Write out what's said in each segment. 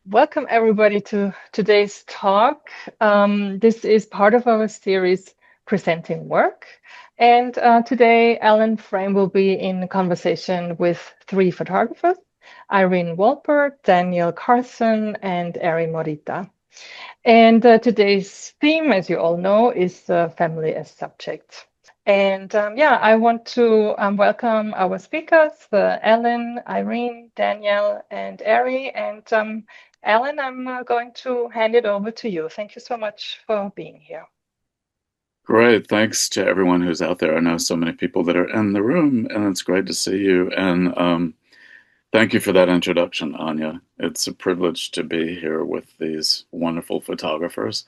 Welcome everybody to today's talk. This is part of our series Presenting Work. And today Alan Frame will be in conversation with three photographers, Irene Wolpert, Daniel Karlsson, and Eri Morita. And today's theme, as you all know, is family as subject. And I want to welcome our speakers, Ellen, Irene, Danielle, and Eri. And Ellen, I'm going to hand it over to you. Thank you so much for being here. Great. Thanks to everyone who's out there. I know so many people that are in the room, and it's great to see you. And thank you for that introduction, Anya. It's a privilege to be here with these wonderful photographers.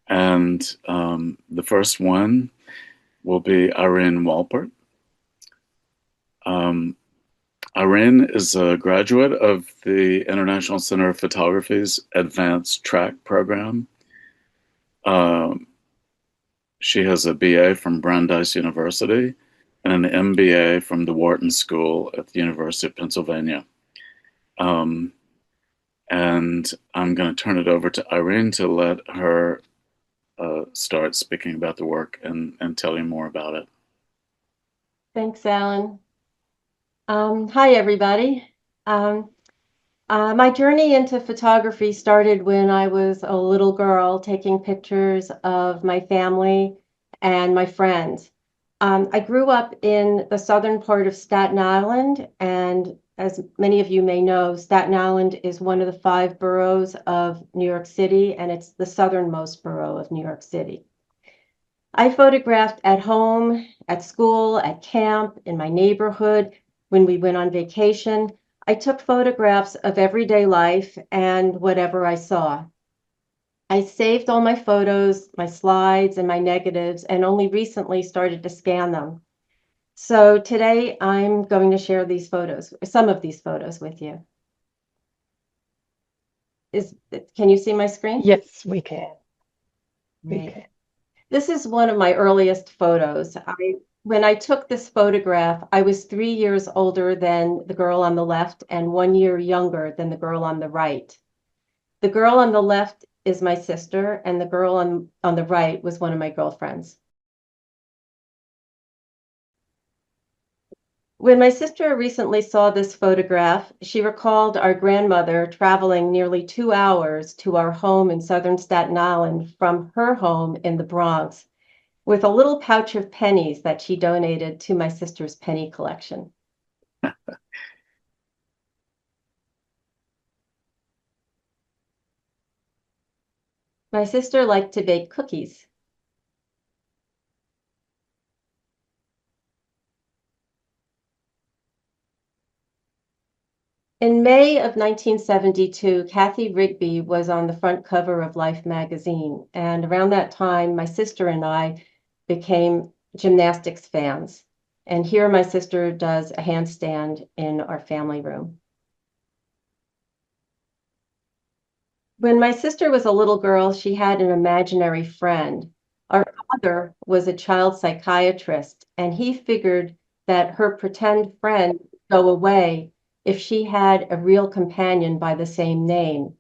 And the first one will be Irene Wolpert. Irene is a graduate of the International Center of Photography's Advanced Track program. She has a BA from Brandeis University and an MBA from the Wharton School at the University of Pennsylvania. And I'm going to turn it over to Irene to let her start speaking about the work and tell you more about it. Thanks, Alan. Hi, everybody. My journey into photography started when I was a little girl taking pictures of my family and my friends. I grew up in the southern part of Staten Island, and as many of you may know, Staten Island is one of the 5 boroughs of New York City, and it's the southernmost borough of New York City. I photographed at home, at school, at camp, in my neighborhood, when we went on vacation. I took photographs of everyday life and whatever I saw. I saved all my photos, my slides, and my negatives, and only recently started to scan them. So today I'm going to share these photos, some of these photos with you. Can you see my screen? Yes, we can. Right. This is one of my earliest photos. When I took this photograph, I was 3 years older than the girl on the left and 1 year younger than the girl on the right. The girl on the left is my sister, and the girl on the right was one of my girlfriends. When my sister recently saw this photograph, she recalled our grandmother traveling nearly 2 hours to our home in southern Staten Island from her home in the Bronx, with a little pouch of pennies that she donated to my sister's penny collection. My sister liked to bake cookies. In May of 1972, Kathy Rigby was on the front cover of Life magazine, and around that time, my sister and I became gymnastics fans. And here my sister does a handstand in our family room. When my sister was a little girl, she had an imaginary friend. Our father was a child psychiatrist, and he figured that her pretend friend would go away if she had a real companion by the same name.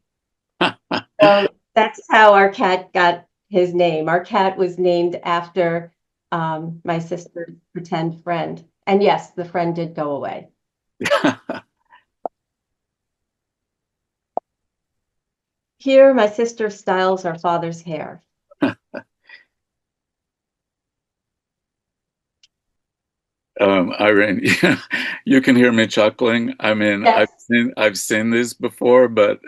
So that's how our cat got his name. Our cat was named after my sister's pretend friend. And yes, the friend did go away. Here, my sister styles our father's hair. Irene, you can hear me chuckling. I mean, Yes. I've seen these before, but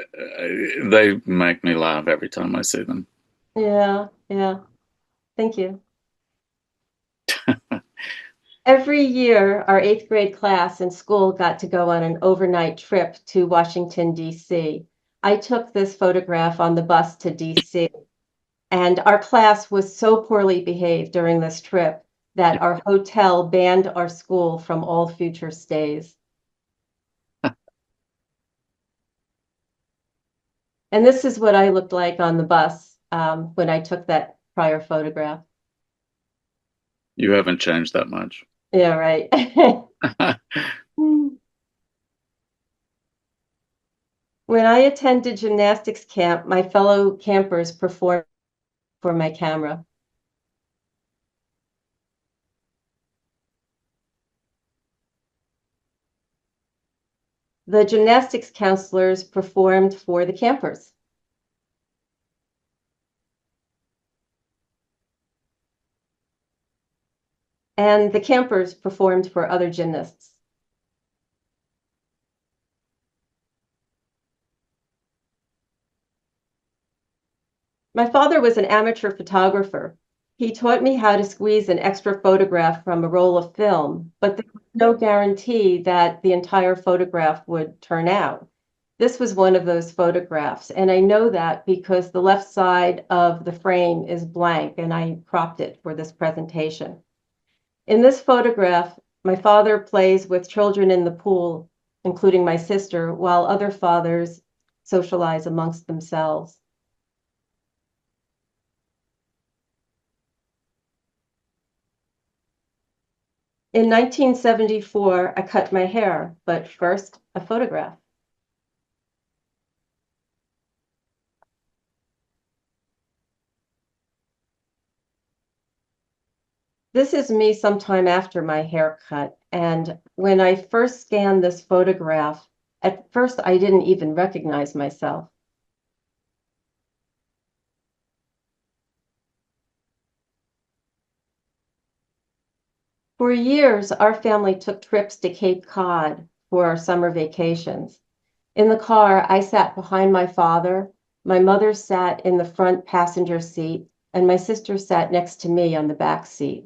they make me laugh every time I see them. Yeah, yeah. Thank you. Every year, our 8th grade class in school got to go on an overnight trip to Washington, D.C. I took this photograph on the bus to D.C., and our class was so poorly behaved during this trip that our hotel banned our school from all future stays. And this is what I looked like on the bus when I took that prior photograph. You haven't changed that much. Yeah, right. When I attended gymnastics camp, my fellow campers performed for my camera. The gymnastics counselors performed for the campers. And the campers performed for other gymnasts. My father was an amateur photographer. He taught me how to squeeze an extra photograph from a roll of film, but there was no guarantee that the entire photograph would turn out. This was one of those photographs, and I know that because the left side of the frame is blank, and I cropped it for this presentation. In this photograph, my father plays with children in the pool, including my sister, while other fathers socialize amongst themselves. In 1974, I cut my hair, but first, a photograph. This is me sometime after my haircut, and when I first scanned this photograph, at first I didn't even recognize myself. For years, our family took trips to Cape Cod for our summer vacations. In the car, I sat behind my father, my mother sat in the front passenger seat, and my sister sat next to me on the back seat.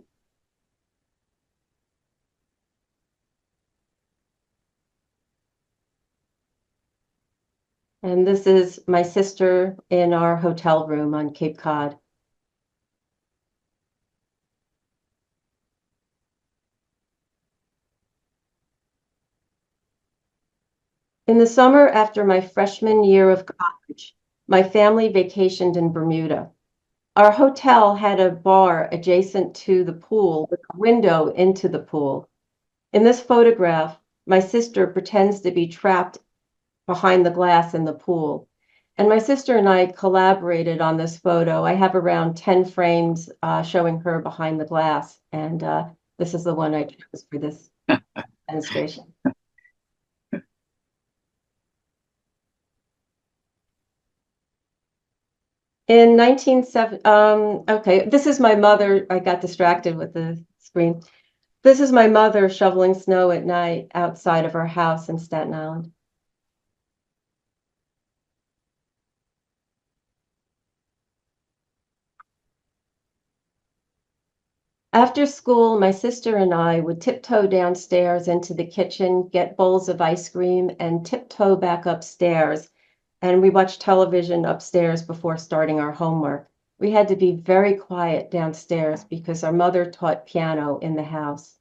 And this is my sister in our hotel room on Cape Cod. In the summer after my freshman year of college, my family vacationed in Bermuda. Our hotel had a bar adjacent to the pool with a window into the pool. In this photograph, my sister pretends to be trapped behind the glass in the pool. And my sister and I collaborated on this photo. I have around 10 frames showing her behind the glass, and this is the one I chose for this demonstration. In 1970, okay, this is my mother. I got distracted with the screen. This is my mother shoveling snow at night outside of our house in Staten Island. After school, my sister and I would tiptoe downstairs into the kitchen, get bowls of ice cream, and tiptoe back upstairs. And we watched television upstairs before starting our homework. We had to be very quiet downstairs because our mother taught piano in the house.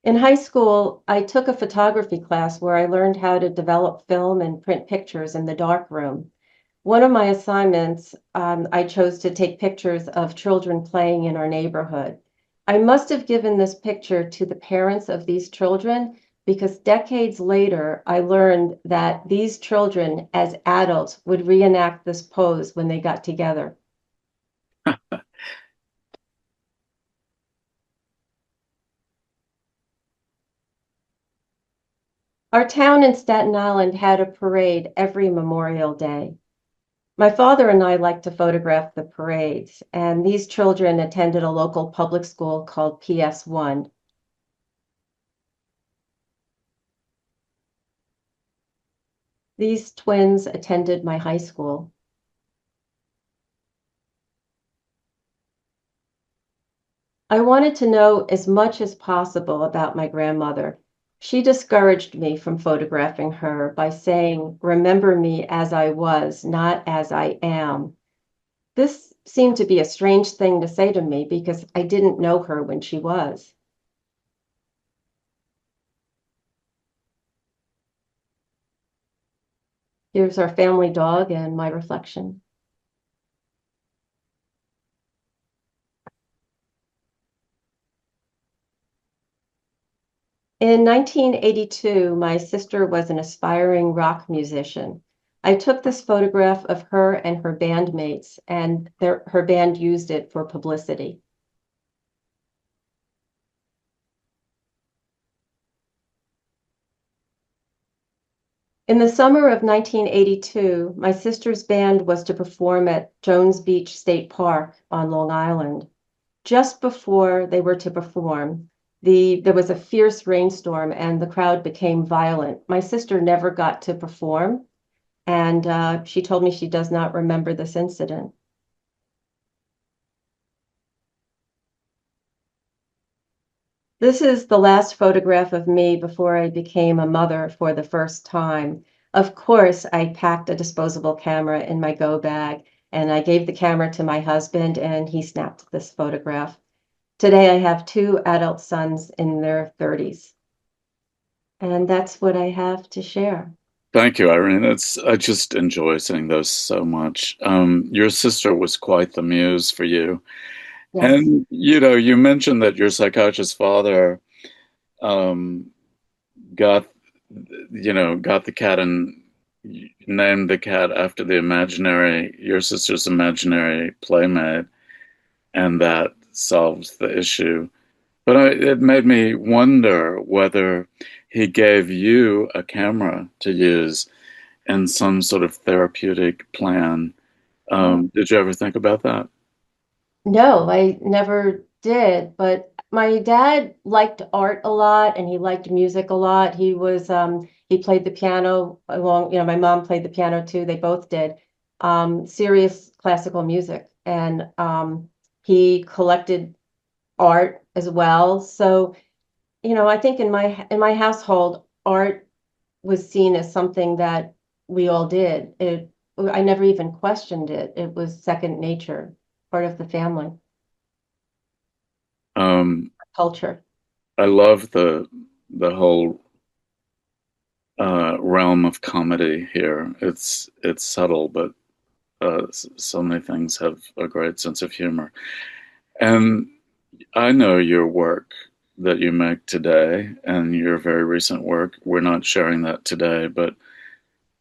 In high school, I took a photography class where I learned how to develop film and print pictures in the darkroom. One of my assignments, I chose to take pictures of children playing in our neighborhood. I must have given this picture to the parents of these children because decades later, I learned that these children, as adults, would reenact this pose when they got together. Our town in Staten Island had a parade every Memorial Day. My father and I liked to photograph the parades, and these children attended a local public school called PS1. These twins attended my high school. I wanted to know as much as possible about my grandmother. She discouraged me from photographing her by saying, "Remember me as I was, not as I am." This seemed to be a strange thing to say to me because I didn't know her when she was. Here's our family dog and my reflection. In 1982, my sister was an aspiring rock musician. I took this photograph of her and her bandmates, and her band used it for publicity. In the summer of 1982, my sister's band was to perform at Jones Beach State Park on Long Island. Just before they were to perform, there was a fierce rainstorm and the crowd became violent. My sister never got to perform, and she told me she does not remember this incident. This is the last photograph of me before I became a mother for the first time. Of course, I packed a disposable camera in my go bag, and I gave the camera to my husband, and he snapped this photograph. Today, I have 2 adult sons in their 30s. And that's what I have to share. Thank you, Irene. I just enjoy seeing those so much. Your sister was quite the muse for you. Yes. And, you mentioned that your psychiatrist's father um, got, got the cat and named the cat after your sister's imaginary playmate, and that solves the issue. But it made me wonder whether he gave you a camera to use in some sort of therapeutic plan. Did you ever think about that? No, I never did, but my dad liked art a lot and he liked music a lot. He played the piano along, my mom played the piano too. They both did. Serious classical music. And he collected art as well. So, I think in my household, art was seen as something that we all did. I never even questioned it. It was second nature, part of the family Um, culture. I love the whole realm of comedy here. It's subtle, but so many things have a great sense of humor. And I know your work that you make today and your very recent work. We're not sharing that today, but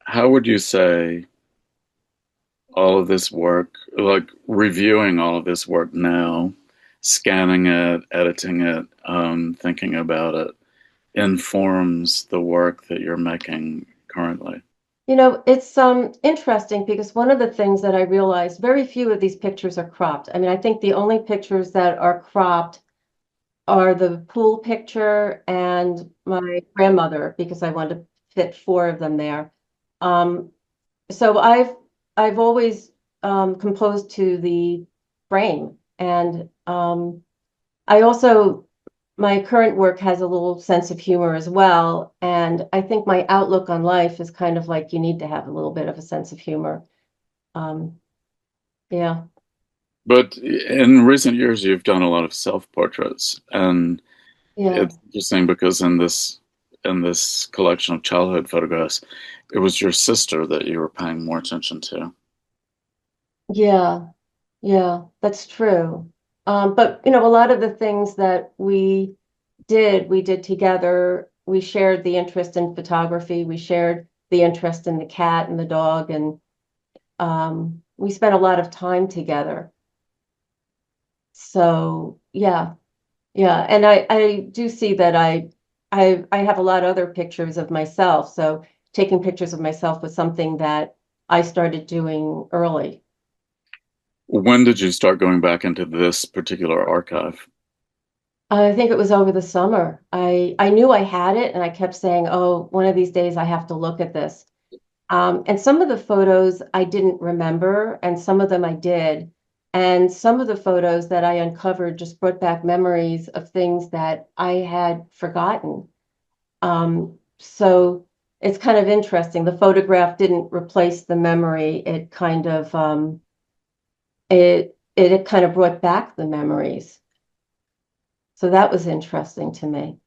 how would you say all of this work, like reviewing all of this work now, scanning it, editing it, thinking about it, informs the work that you're making currently? It's interesting because one of the things that I realized, very few of these pictures are cropped. I mean, I think the only pictures that are cropped are the pool picture and my grandmother, because I wanted to fit 4 of them there. So I've always composed to the frame, and I also my current work has a little sense of humor as well, and I think my outlook on life is kind of like you need to have a little bit of a sense of humor. Um, yeah. But in recent years, you've done a lot of self-portraits, and Yeah. it's interesting because in this collection of childhood photographs, it was your sister that you were paying more attention to. Yeah. Yeah, that's true. But a lot of the things that we did together. We shared the interest in photography. We shared the interest in the cat and the dog, and we spent a lot of time together. So yeah, yeah. And I do see that I have a lot of other pictures of myself. So taking pictures of myself was something that I started doing early. When did you start going back into this particular archive? I think it was over the summer. I knew I had it, and I kept saying, "Oh, one of these days I have to look at this." And some of the photos I didn't remember, and some of them I did. And some of the photos that I uncovered just brought back memories of things that I had forgotten. So it's kind of interesting. The photograph didn't replace the memory. It kind of brought back the memories. So that was interesting to me.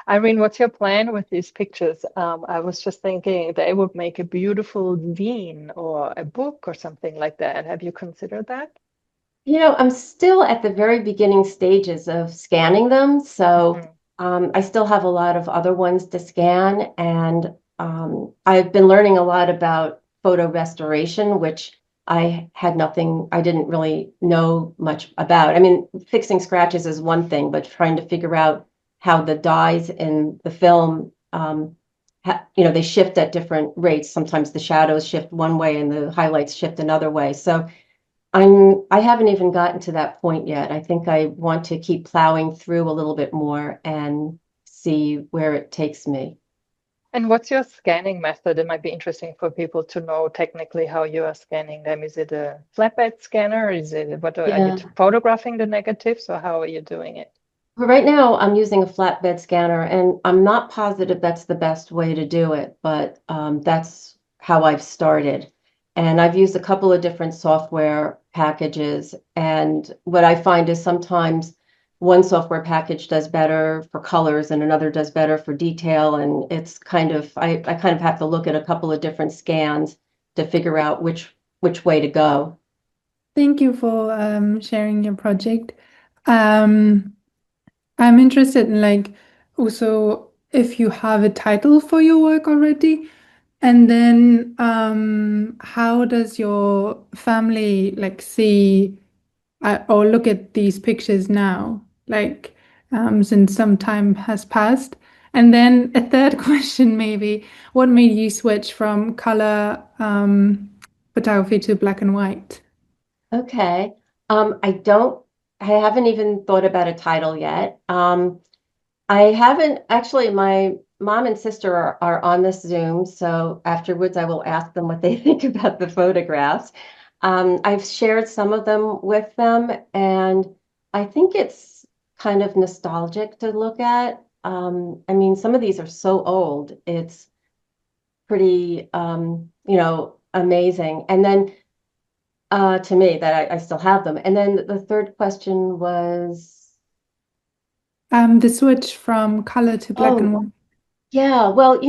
Irene, what's your plan with these pictures? I was just thinking they would make a beautiful zine or a book or something like that. Have you considered that? I'm still at the very beginning stages of scanning them. So Mhm. I still have a lot of other ones to scan, and I've been learning a lot about photo restoration, which I didn't really know much about. I mean, fixing scratches is one thing, but trying to figure out how the dyes in the film, they shift at different rates. Sometimes the shadows shift one way and the highlights shift another way. So I haven't even gotten to that point yet. I think I want to keep plowing through a little bit more and see where it takes me. And what's your scanning method? It might be interesting for people to know technically how you are scanning them. Is it a flatbed scanner? Are you Yeah. photographing the negatives, or how are you doing it? But right now, I'm using a flatbed scanner, and I'm not positive that's the best way to do it, but that's how I've started. And I've used a couple of different software packages, and what I find is sometimes one software package does better for colors and another does better for detail, and it's I kind of have to look at a couple of different scans to figure out which way to go. Thank you for sharing your project. Um, I'm interested in like also if you have a title for your work already, and then how does your family like see or look at these pictures now, like since some time has passed? And then a third question maybe, what made you switch from color photography to black and white? Okay. I haven't even thought about a title yet. I haven't actually, my mom and sister are on this Zoom, so afterwards I will ask them what they think about the photographs. I've shared some of them with them, and I think it's kind of nostalgic to look at. I mean, some of these are so old, it's pretty, amazing. And then to me that I still have them. And then the third question was, The switch from color to black and oh, white. yeah, well,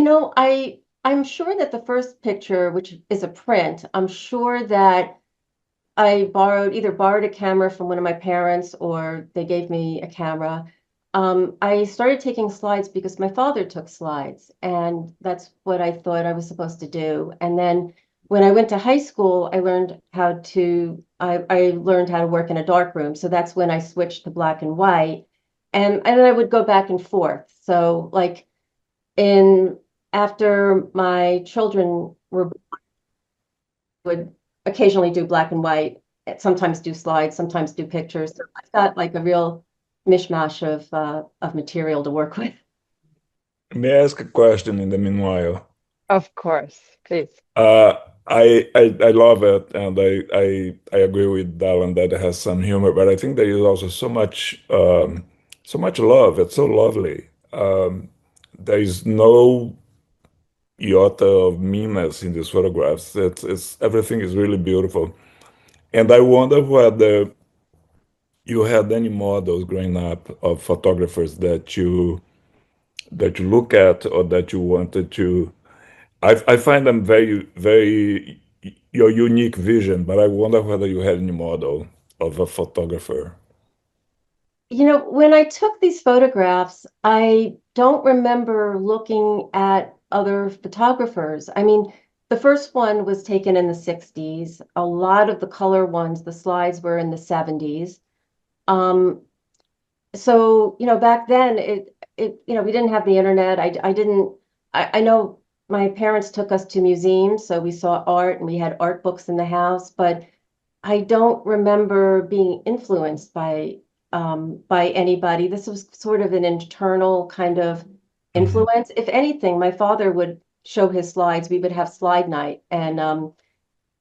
I'm sure that the first picture, which is a print, I'm sure that I either borrowed a camera from one of my parents or they gave me a camera. I started taking slides because my father took slides, and that's what I thought I was supposed to do. And then when I went to high school, I learned how to work in a dark room. So that's when I switched to black and white. And then I would go back and forth. So like in after my children were would occasionally do black and white, sometimes do slides, sometimes do pictures. So I've got like a real mishmash of material to work with. May I ask a question in the meanwhile? Of course, please. Uh, I love it, and I agree with Alan that it has some humor, but I think there is also so much love. It's so lovely. There is no iota of meanness in these photographs. It's everything is really beautiful, and I wonder whether you had any models growing up of photographers that you look at or that you wanted to. I find them very your unique vision, but I wonder whether you had any model of a photographer. When I took these photographs, I don't remember looking at other photographers. I mean, the first one was taken in the 60s. A lot of the color ones, the slides were in the 70s. Um, so back then we didn't have the internet. I know my parents took us to museums, so we saw art and we had art books in the house, but I don't remember being influenced by anybody. This was sort of an internal kind of Mhm, influence. If anything, my father would show his slides. We would have slide night, and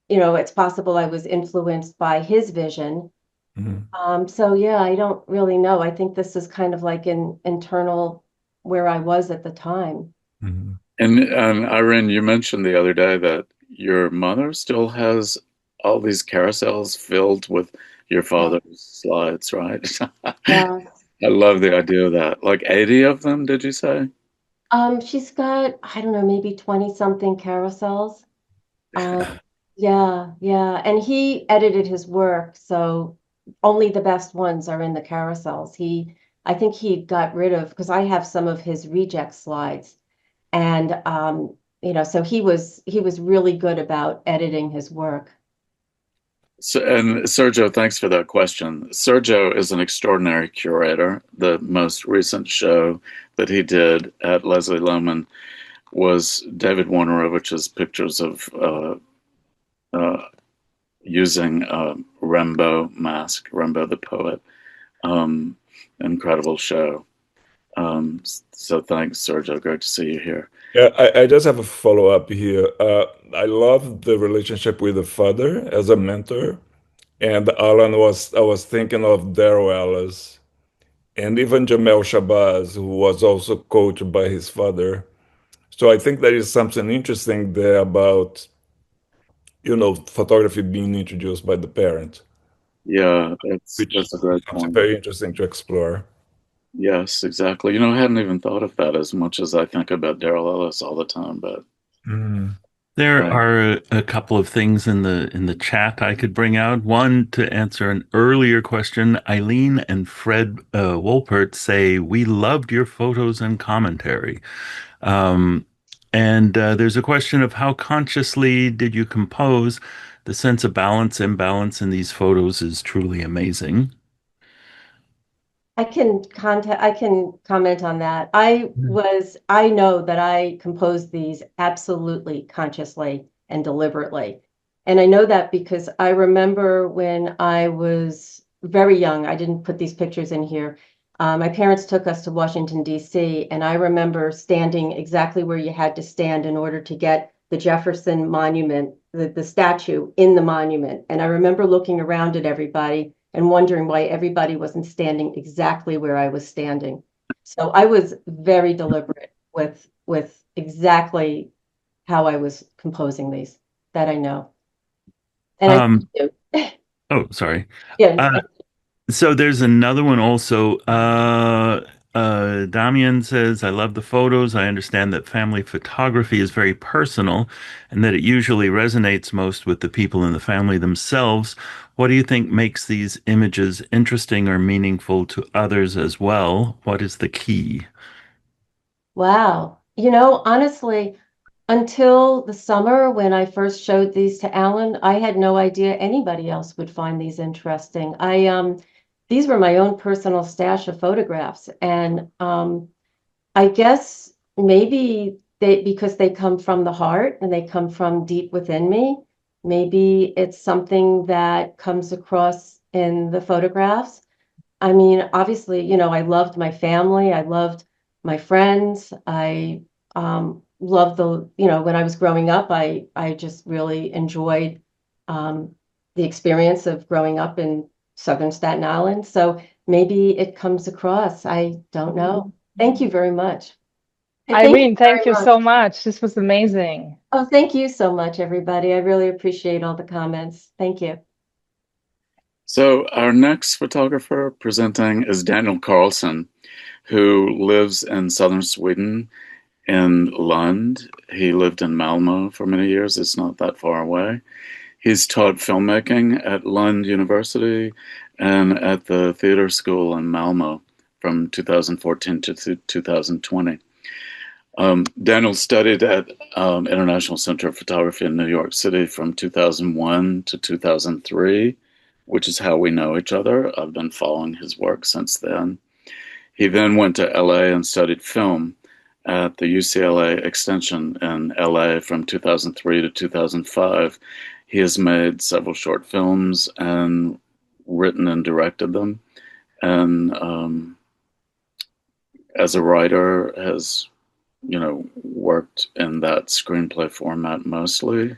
it's possible I was influenced by his vision. mhm, So yeah, I don't really know. I think this is kind of like an internal where I was at the time. mhm. And Irene, you mentioned the other day that your mother still has all these carousels filled with your Yeah. father's slides, right? Yeah. I love the idea of that. Like 80 of them, did you say? She's got, I don't know, maybe 20 something carousels. Yeah, yeah. And he edited his work, so only the best ones are in the carousels. He I think he got rid of, because I have some of his reject slides. And so he was really good about editing his work. So, and Sergio, thanks for that question. Sergio is an extraordinary curator. The most recent show that he did at Leslie Lohman was David Wojnarowicz's pictures of using Rimbaud mask, Rimbaud the poet. Incredible show. So thanks, Sergio. Great to see you here. Yeah, I just have a follow-up here. I love the relationship with the father as a mentor. And Alan I was thinking of Daryl Ellis and even Jamel Shabazz, who was also coached by his father. So I think there is something interesting there about, photography being introduced by the parent, Yeah, which that's a is great something point. very interesting to explore. Yes, exactly. You know, I hadn't even thought of that as much as I think about Daryl Ellis all the time, but There right. are a couple of things in the chat I could bring out. One, to answer an earlier question, Eileen and Fred Wolpert say, "We loved your photos and commentary." Um, and there's a question of how consciously did you compose? The sense of balance, imbalance in these photos is truly amazing. I can comment on that. I know that I composed these absolutely consciously and deliberately. And I know that because I remember when I was very young, I didn't put these pictures in here. My parents took us to Washington, D.C., and I remember standing exactly where you had to stand in order to get the Jefferson Monument, the statue in the monument. And I remember looking around at everybody and wondering why everybody wasn't standing exactly where I was standing. So I was very deliberate with exactly how I was composing these, that I know. And I Um, do. oh, sorry. Yeah. So there's another one also. Damian says, I love the photos. I understand that family photography is very personal and that it usually resonates most with the people in the family themselves. What do you think makes these images interesting or meaningful to others as well? What is the key? Wow. Honestly, until the summer when I first showed these to Alan, I had no idea anybody else would find these interesting. These were my own personal stash of photographs, and I guess maybe because they come from the heart and they come from deep within me, maybe it's something that comes across in the photographs. I mean, obviously, I loved my family. I loved my friends. I loved when I was growing up, I just really enjoyed the experience of growing up in Southern Staten Island. So maybe it comes across. I don't know. Thank you very much. And thank you Irene, very thank you much. so much. This was amazing. Oh, thank you so much, everybody. I really appreciate all the comments. Thank you. So our next photographer presenting is Daniel Karlsson, who lives in southern Sweden in Lund. He lived in Malmo for many years. It's not that far away. He's taught filmmaking at Lund University and at the theater school in Malmo from 2014 to 2020. Daniel studied at International Center of Photography in New York City from 2001 to 2003, which is how we know each other. I've been following his work since then. He then went to LA and studied film at the UCLA Extension in LA from 2003 to 2005. He has made several short films and written and directed them. And as a writer, has worked in that screenplay format mostly.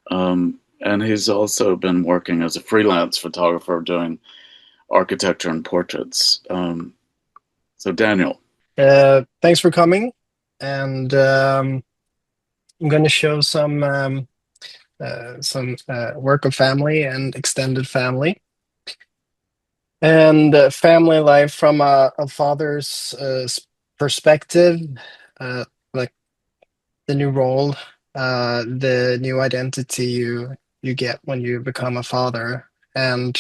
And he's also been working as a freelance photographer doing architecture and portraits. So Daniel. Thanks for coming. And I'm going to show some work of family and extended family. And family life from a father's perspective, like the new role, the new identity you get when you become a father. And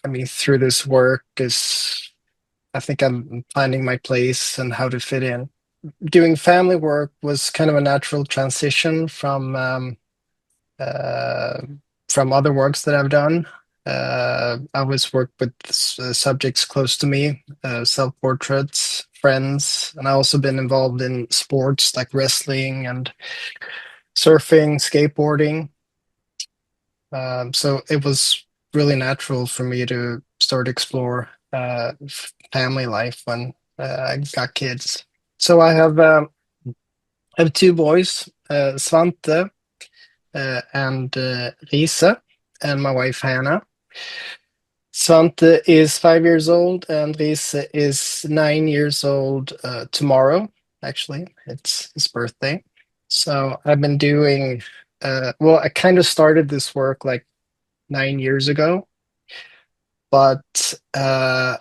I mean, through this work is I think I'm finding my place and how to fit in. Doing family work was kind of a natural transition from other works that I've done. I always worked with subjects close to me, self-portraits, friends, and I also been involved in sports like wrestling and surfing, skateboarding. So it was really natural for me to start explore family life when I got kids. So I have two boys, Svante and Lisa, and my wife Hannah. Svante is 5 years old, and Lisa is 9 years old tomorrow. Actually, it's his birthday. So I've been doing, well, I kind of started this work like 9 years ago, but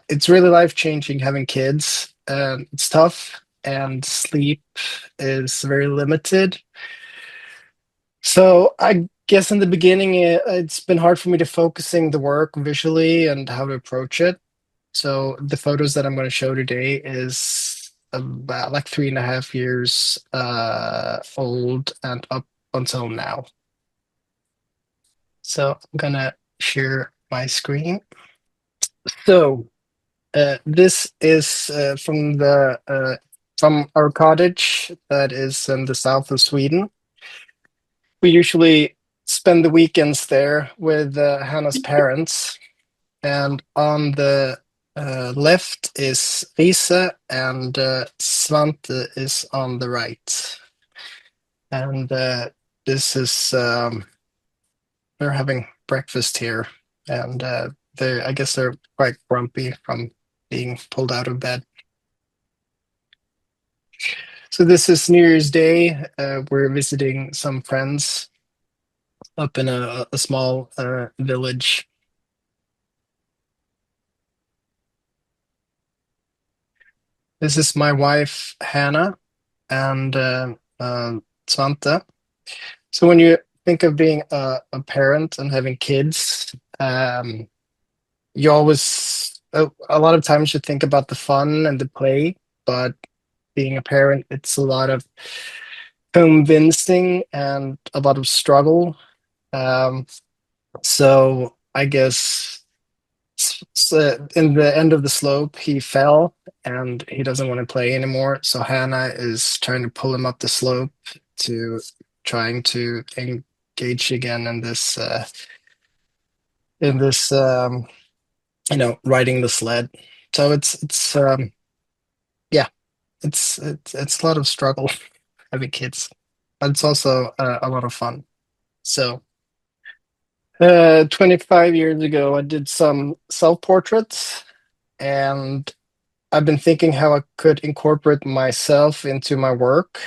it's really life-changing having kids. It's tough, and sleep is very limited. So I guess in the beginning, it's been hard for me to focusing the work visually and how to approach it. So the photos that I'm going to show today is about like 3.5 years old and up until now. So I'm gonna share my screen. So this is from our cottage that is in the south of Sweden. We usually spend the weekends there with Hannah's parents, and on the left is Lisa, and Svante is on the right. And this is they're having breakfast here, and I guess they're quite grumpy from being pulled out of bed. So this is New Year's Day. We're visiting some friends up in a small village. This is my wife, Hannah, and Svante. So when you think of being a parent and having kids, you always, a lot of times you think about the fun and the play, but being a parent, it's a lot of convincing and a lot of struggle. So I guess in the end of the slope, he fell and he doesn't want to play anymore. So Hannah is trying to pull him up the slope to trying to engage again in this riding the sled. So it's yeah, it's a lot of struggle having kids, but it's also a lot of fun. So 25 years ago, I did some self-portraits, and I've been thinking how I could incorporate myself into my work.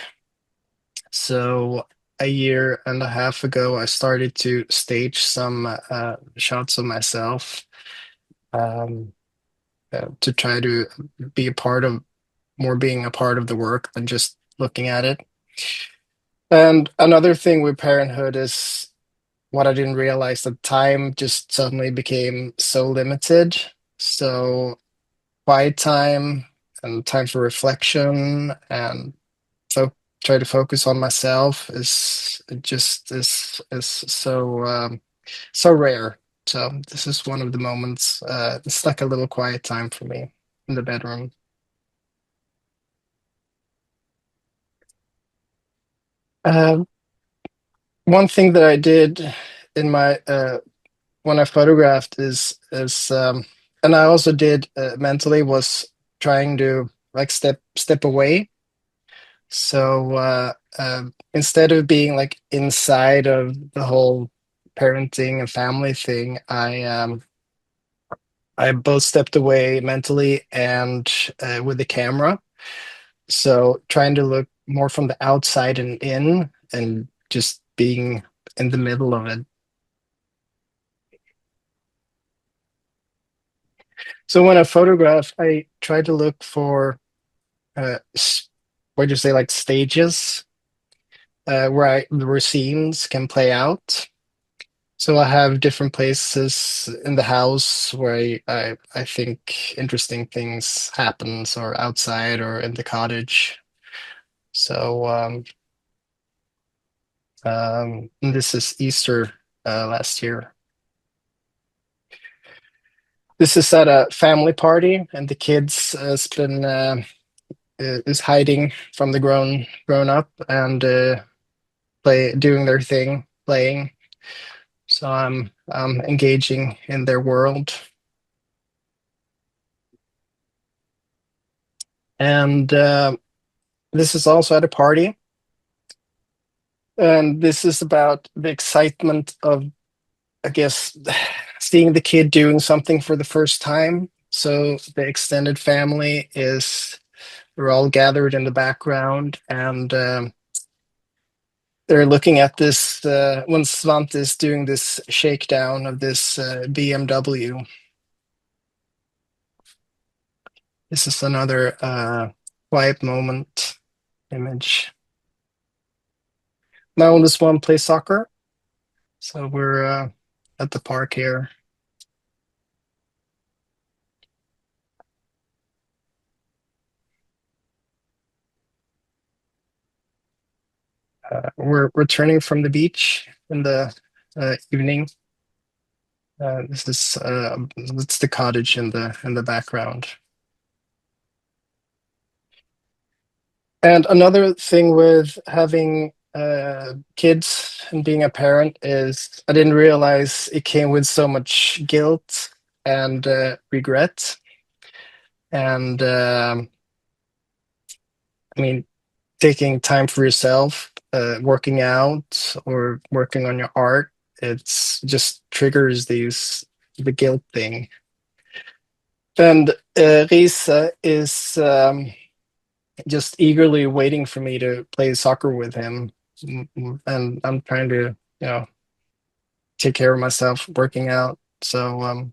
So a year and a half ago, I started to stage some shots of myself to try to be being a part of the work than just looking at it. And another thing with parenthood is what I didn't realize that time just suddenly became so limited. So quiet time and time for reflection and try to focus on myself is so rare. So this is one of the moments. It's like a little quiet time for me in the bedroom. One thing that I did in my when I photographed and I also did mentally was trying to like step away. So instead of being like inside of the whole parenting and family thing, I both stepped away mentally and with the camera. So trying to look more from the outside and in, and just being in the middle of it. So when I photograph, I try to look for what do you say, like stages where scenes can play out. So I have different places in the house where I think interesting things happens, or outside or in the cottage. So this is Easter last year. This is at a family party, and the kids has been is hiding from the grown up and doing their thing, playing. So I'm engaging in their world. And this is also at a party. And this is about the excitement of, I guess, seeing the kid doing something for the first time. So the extended family we're all gathered in the background, and they're looking at this when Svante is doing this shakedown of this BMW. This is another quiet moment image. My oldest one plays soccer, so we're at the park here. We're returning from the beach in the evening. It's the cottage in the background. And another thing with having kids and being a parent is I didn't realize it came with so much guilt and regret. And I mean, taking time for yourself, working out or working on your art, it's just triggers the guilt thing. And Risa is just eagerly waiting for me to play soccer with him. And I'm trying to, take care of myself, working out. So,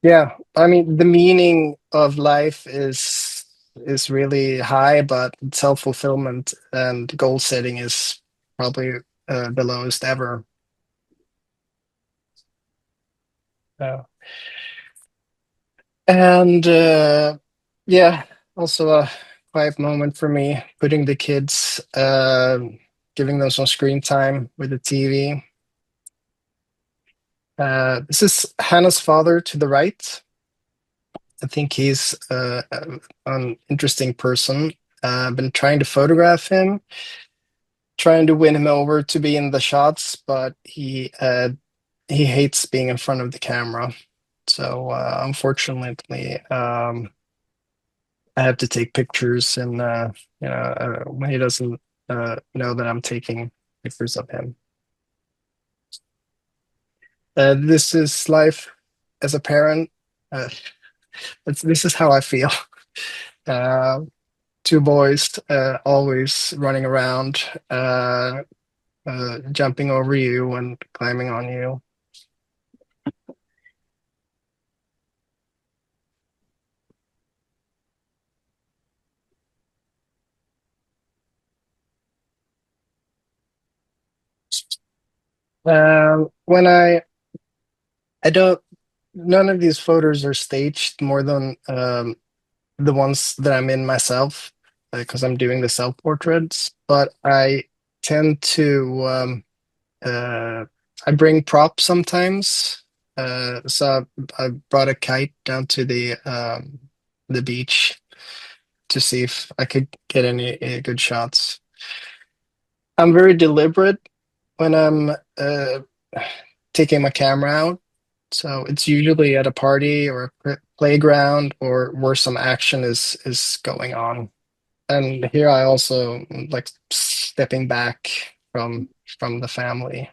yeah, I mean, the meaning of life is really high, but self-fulfillment and goal setting is probably the lowest ever. And yeah, also a quiet moment for me, putting the kids, giving them some screen time with the TV. This is Hannah's father to the right. I think he's an interesting person. I've been trying to photograph him, trying to win him over to be in the shots, but he hates being in front of the camera. So unfortunately, I have to take pictures, and when he doesn't know that I'm taking pictures of him. This is life as a parent. This is how I feel. Two boys always running around, jumping over you and climbing on you. When I don't, none of these photos are staged more than the ones that I'm in myself, because I'm doing the self portraits. But I tend to I bring props sometimes. So I brought a kite down to the beach to see if I could get any good shots. I'm very deliberate when I'm taking my camera out. So it's usually at a party or a playground or where some action is going on. And here I also like stepping back from the family.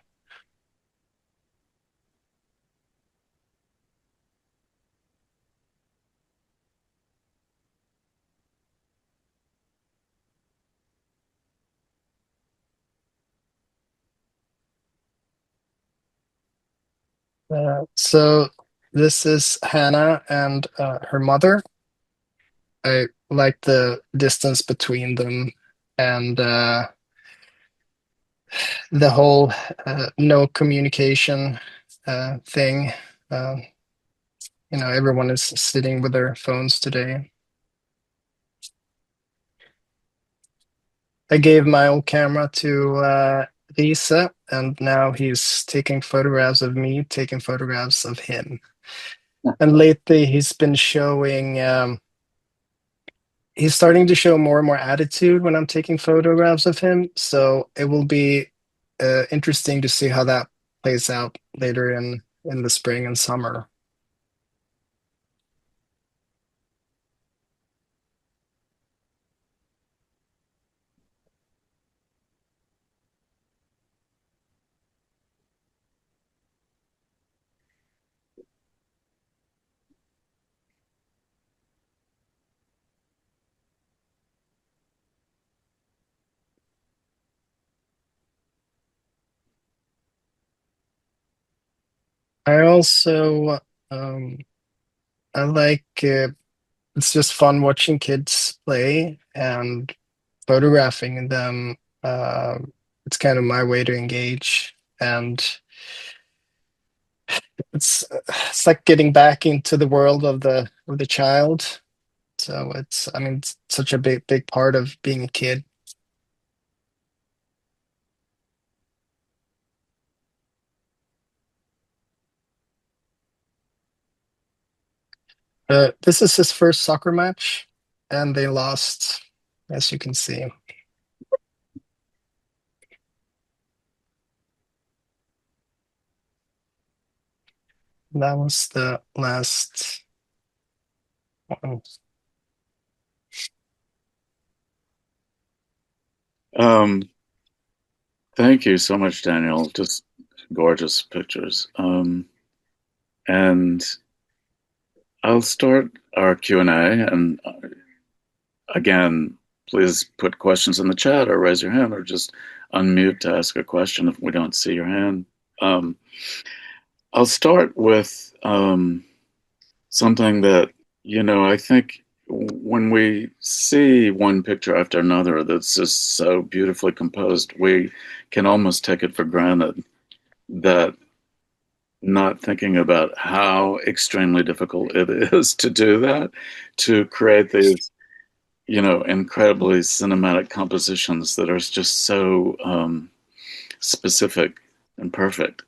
So this is Hannah and her mother. I like the distance between them, and the whole no communication thing. Everyone is sitting with their phones today. I gave my old camera to Lisa, and now he's taking photographs of me, taking photographs of him. And lately he's been showing, he's starting to show more and more attitude when I'm taking photographs of him. So it will be interesting to see how that plays out later in the spring and summer. I also I like it's just fun watching kids play and photographing them. It's kind of my way to engage, and it's like getting back into the world of the child. So it's such a big part of being a kid. This is his first soccer match, and they lost, as you can see. That was the last one. Thank you so much, Daniel. Just gorgeous pictures. And I'll start our Q&A, and again, please put questions in the chat or raise your hand or just unmute to ask a question if we don't see your hand. I'll start with something that, I think when we see one picture after another that's just so beautifully composed, we can almost take it for granted that not thinking about how extremely difficult it is to do that, to create these, incredibly cinematic compositions that are just so specific and perfect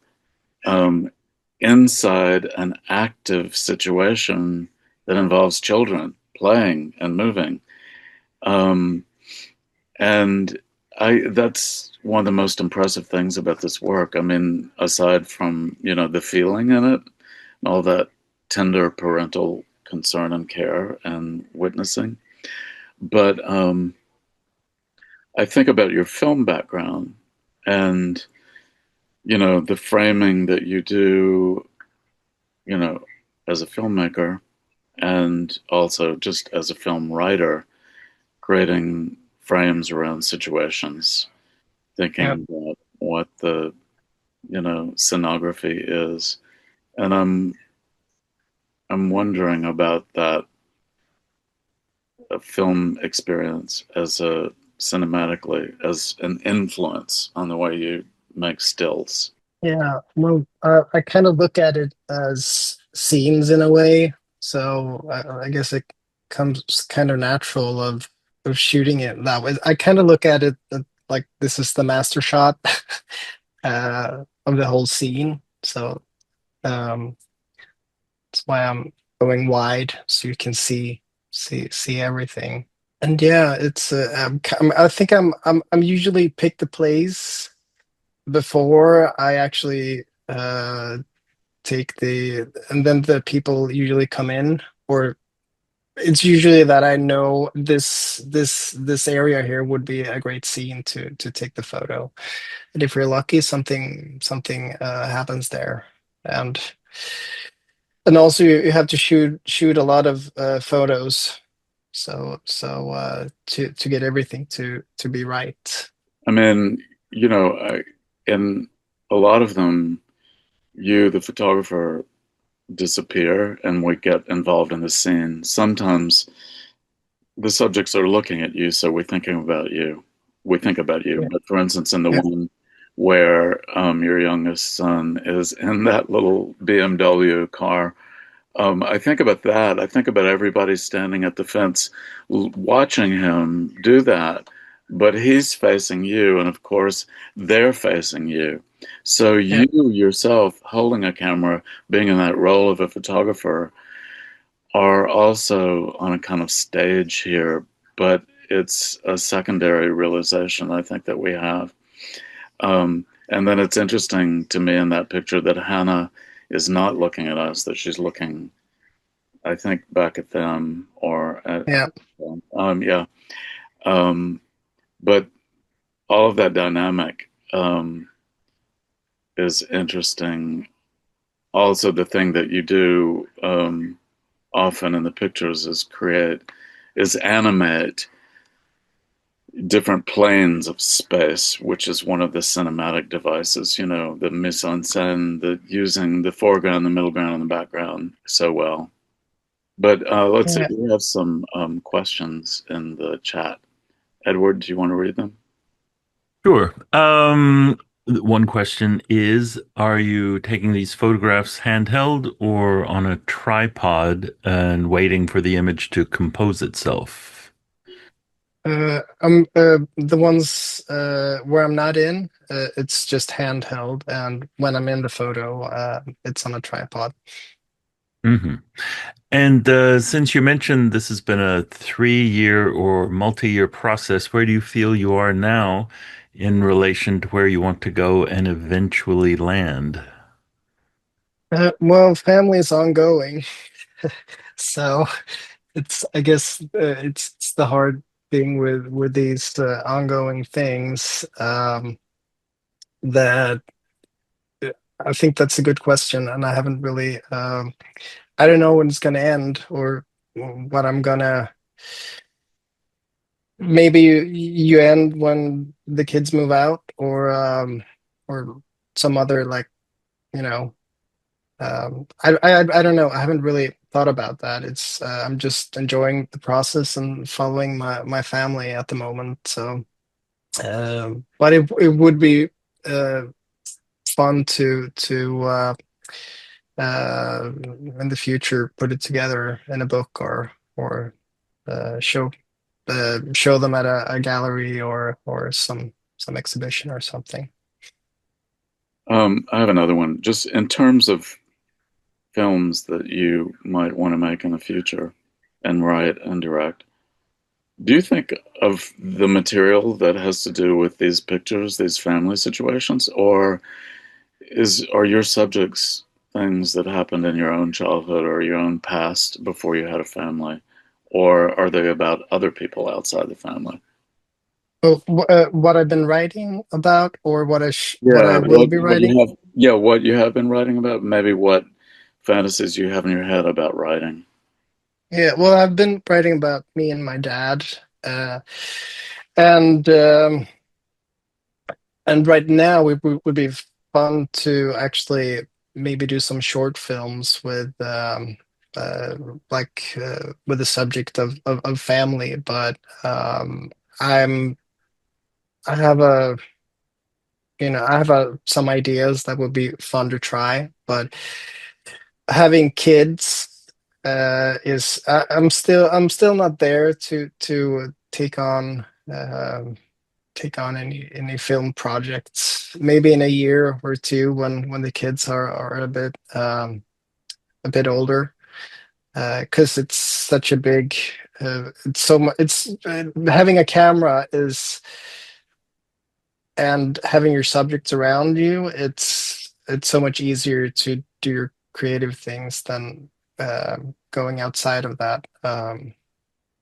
inside an active situation that involves children playing and moving. And that's one of the most impressive things about this work. I mean, aside from, the feeling in it, all that tender parental concern and care and witnessing. But I think about your film background and, the framing that you do, as a filmmaker and also just as a film writer, creating frames around situations, thinking about what the scenography is, and I'm wondering about that film experience as cinematically as an influence on the way you make stills. Yeah, well, I kind of look at it as scenes in a way. So I guess it comes kind of natural of shooting it that way. I kind of look at it like this is the master shot of the whole scene. So that's why I'm going wide so you can see everything. And yeah, it's I think I'm usually pick the plays before I actually take and then the people usually come in, or it's usually that I know this area here would be a great scene to take the photo, and if you're lucky, something happens there, and also you have to shoot a lot of photos, so to get everything to be right. I mean, in a lot of them, you, the photographer, disappear and we get involved in the scene. Sometimes the subjects are looking at you, so we're thinking about you. We think about you. Yeah. But for instance, in the Yeah. one where your youngest son is in that little BMW car. I think about that. I think about everybody standing at the fence watching him do that, but he's facing you, and of course, they're facing you. So Yeah. you yourself holding a camera, being in that role of a photographer, are also on a kind of stage here, but it's a secondary realization I think that we have. And then it's interesting to me in that picture that Hannah is not looking at us, that she's looking, I think, back at them or at Yeah. them. Yeah. But all of that dynamic is interesting. Also, the thing that you do often in the pictures is animate different planes of space, which is one of the cinematic devices, the mise en scène, the using the foreground, the middle ground, and the background so well. But let's see, Yeah. we have some questions in the chat. Edward, do you want to read them? Sure. One question is, are you taking these photographs handheld or on a tripod and waiting for the image to compose itself? The ones where I'm not in, it's just handheld, and when I'm in the photo, it's on a tripod. Mm-hmm. And since you mentioned this has been a 3-year or multi-year process, where do you feel you are now in relation to where you want to go and eventually land? Well, family is ongoing, so I guess it's the hard thing with these ongoing things, that I think that's a good question, and I haven't really I don't know when it's gonna end or what I'm gonna. Maybe you end when the kids move out, or some other, like, you know. I don't know. I haven't really thought about that. It's I'm just enjoying the process and following my family at the moment. So, but it would be uh, fun to in the future put it together in a book, or show them at a gallery, or some exhibition or something. I have another one. Just in terms of films that you might want to make in the future and write and direct, do you think of the material that has to do with these pictures, these family situations, or are your subjects things that happened in your own childhood or your own past before you had a family, or are they about other people outside the family? Well, what I've been writing about, or what Yeah, I will be what you writing. have, yeah, what you have been writing about, maybe what fantasies you have in your head about writing. Yeah, well, I've been writing about me and my dad, and right now it would be fun to actually maybe do some short films with uh, with the subject of family. But I'm I have some ideas that would be fun to try, but having kids I'm still not there to take on any film projects. Maybe in a year or two, when the kids are a bit older, because it's such a big it's so much. It's having a camera is and having your subjects around you. It's so much easier to do your creative things than going outside of that.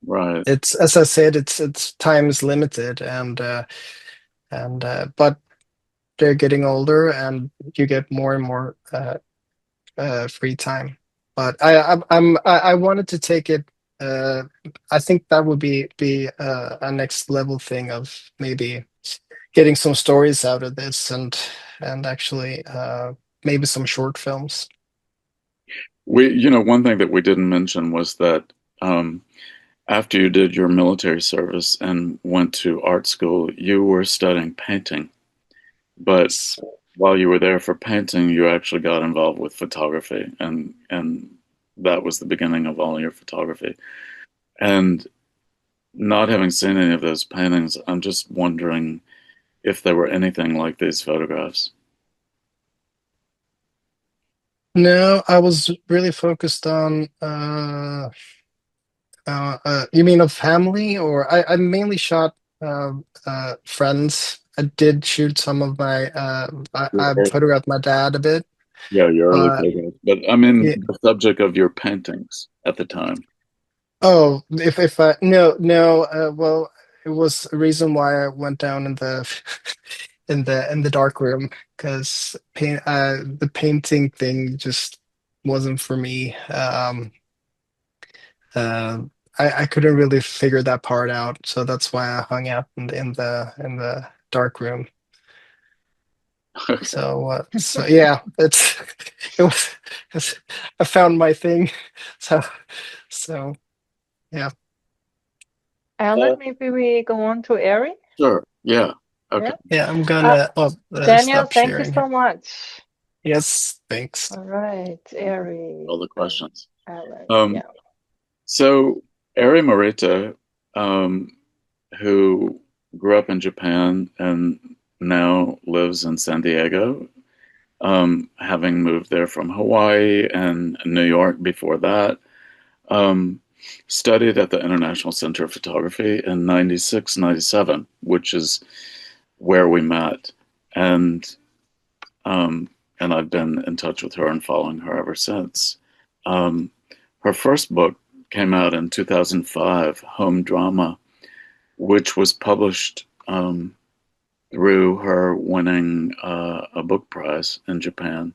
Right. It's, as I said, it's time is limited, but they're getting older, and you get more and more free time. But I wanted to take it. I think that would be a next level thing of maybe getting some stories out of this, and actually maybe some short films. One thing that we didn't mention was that um, after you did your military service and went to art school, you were studying painting. But while you were there for painting, you actually got involved with photography, and that was the beginning of all your photography. And not having seen any of those paintings, I'm just wondering if there were anything like these photographs. No, I was really focused on you mean of family, or I mainly shot friends. I did shoot some of my I photographed my dad a bit. Yeah, your early photographs. But I mean, Yeah. the subject of your paintings at the time. Oh, if I no well, it was a reason why I went down in the in the dark room, because the painting thing just wasn't for me. Uh, I couldn't really figure that part out, so that's why I hung out in the dark room. Okay. So yeah, it was I found my thing. So yeah. Alan, maybe we go on to Eri? Sure. Yeah. Okay. Yeah, I'm gonna Daniel, stop thank you sharing so here. much. Yes, thanks. All right, Eri. All the questions. Alan, yeah. So Eri Morita, who grew up in Japan and now lives in San Diego, having moved there from Hawaii and New York before that, studied at the International Center of Photography in 96, 97, which is where we met. And I've been in touch with her and following her ever since. Her first book came out in 2005, Home Drama, which was published through her winning a book prize in Japan.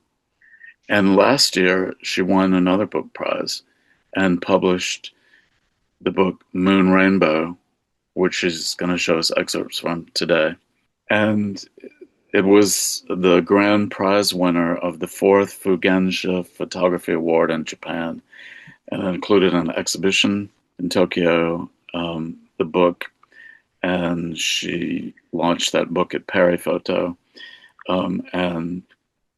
And last year, she won another book prize and published the book Moon Rainbow, which she's going to show us excerpts from today. And it was the grand prize winner of the 4th Fugensha Photography Award in Japan. And it included an exhibition in Tokyo, the book, and she launched that book at Perry Photo, and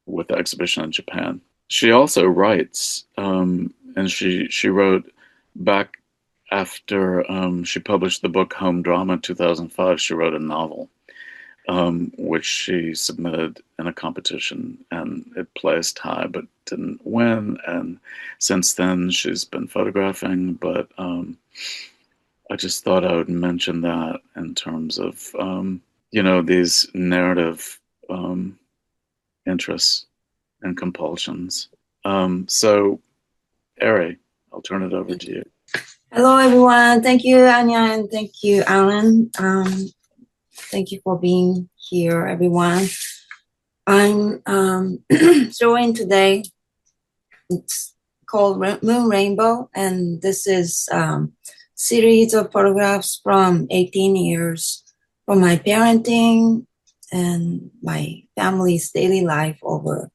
with the exhibition in Japan. She also writes, and she wrote back after she published the book Home Drama in 2005. She wrote a novel, which she submitted in a competition, and it placed high but didn't win. And since then, she's been photographing, but I just thought I would mention that in terms of, these narrative interests and compulsions. So, Eri, I'll turn it over to you. Hello, everyone. Thank you, Anya, and thank you, Alan. Thank you for being here, everyone. I'm showing today. It's called Moon Rainbow, and this is series of photographs from 18 years from my parenting and my family's daily life over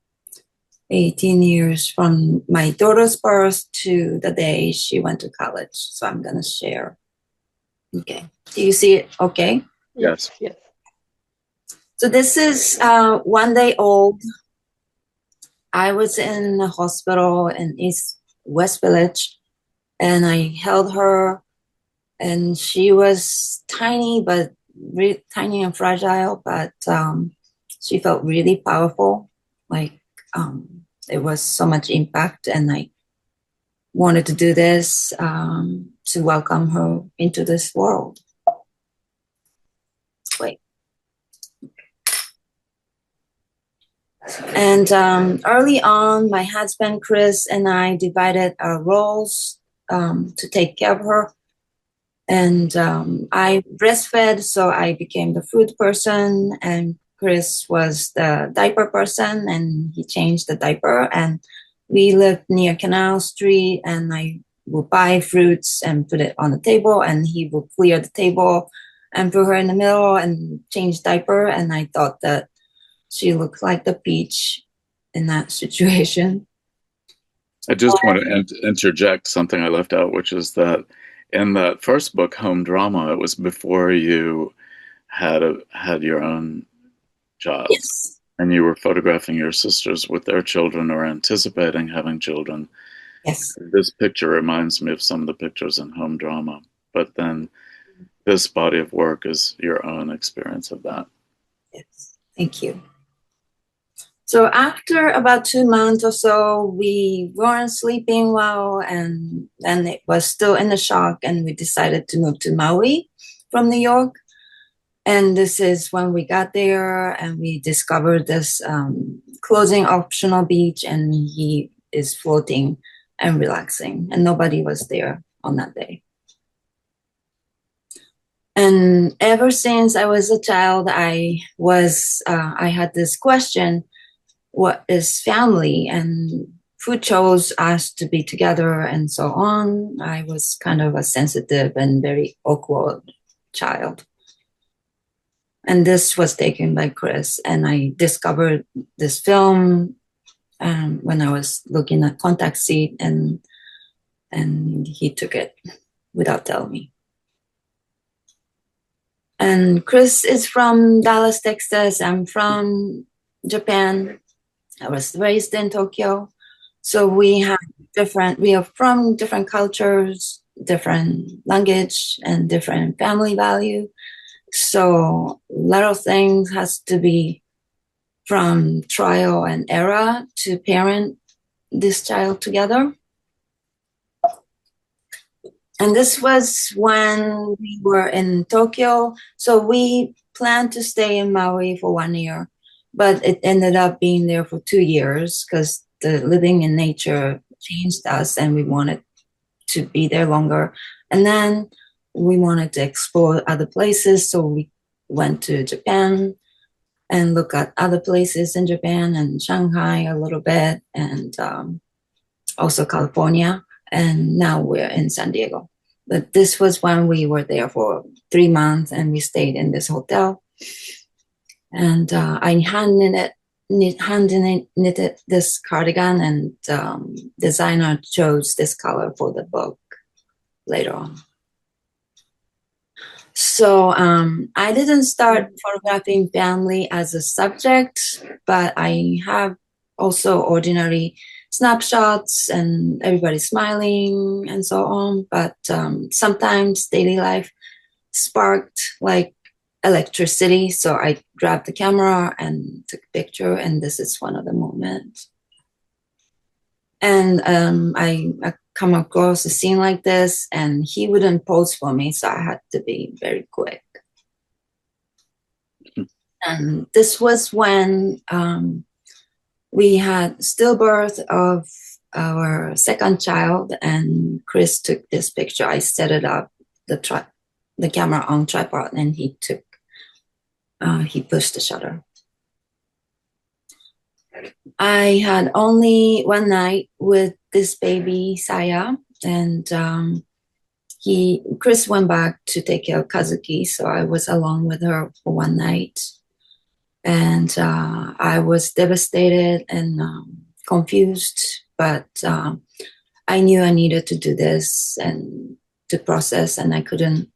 18 years, from my daughter's birth to the day she went to college. So I'm going to share. Okay. Do you see it? Okay. Yes. Yes. So this is 1 day old. I was in the hospital in West Village, and I held her, and she was tiny, but really tiny and fragile, but she felt really powerful. Like there was so much impact, and I wanted to do this to welcome her into this world. Wait. And early on, my husband, Chris, and I divided our roles to take care of her. And I breastfed, so I became the food person, and Chris was the diaper person, and he changed the diaper. And we lived near Canal Street, and I would buy fruits and put it on the table, and he would clear the table and put her in the middle and change diaper. And I thought that she looked like the peach in that situation. I just want to interject something I left out, which is that in that first book, Home Drama, it was before you had your own child. Yes. And you were photographing your sisters with their children or anticipating having children. Yes. This picture reminds me of some of the pictures in home drama, but then this body of work is your own experience of that. Yes. Thank you. So after about 2 months or so, we weren't sleeping well, and then it was still in the shock, and we decided to move to Maui from New York. And this is when we got there, and we discovered this closing optional beach, and he is floating and relaxing, and nobody was there on that day. And ever since I was a child, I had this question: what is family? And who chose us to be together, and so on. I was kind of a sensitive and very awkward child. And this was taken by Chris, and I discovered this film when I was looking at contact seat, and he took it without telling me. And Chris is from Dallas, Texas. I'm from Japan. I was raised in Tokyo. So we are from different cultures, different language, and different family value. So a lot of things has to be from trial and error to parent this child together. And this was when we were in Tokyo. So we planned to stay in Maui for 1 year, but it ended up being there for 2 years because the living in nature changed us, and we wanted to be there longer. And then we wanted to explore other places. So we went to Japan and look at other places in Japan, and Shanghai a little bit, and also California. And now we're in San Diego. But this was when we were there for 3 months, and we stayed in this hotel. And I hand knitted this cardigan, and designer chose this color for the book later on. So I didn't start photographing family as a subject, but I have also ordinary snapshots and everybody smiling and so on. But sometimes daily life sparked like electricity. So I grabbed the camera and took a picture, and this is one of the moments. And I come across a scene like this, and he wouldn't pose for me, so I had to be very quick. And this was when we had stillbirth of our second child, and Chris took this picture. I set it up, the camera on tripod, and he pushed the shutter. I had only one night with this baby, Saya, and Chris went back to take care of Kazuki, so I was alone with her for one night. And I was devastated and confused, but I knew I needed to do this and to process, and I couldn't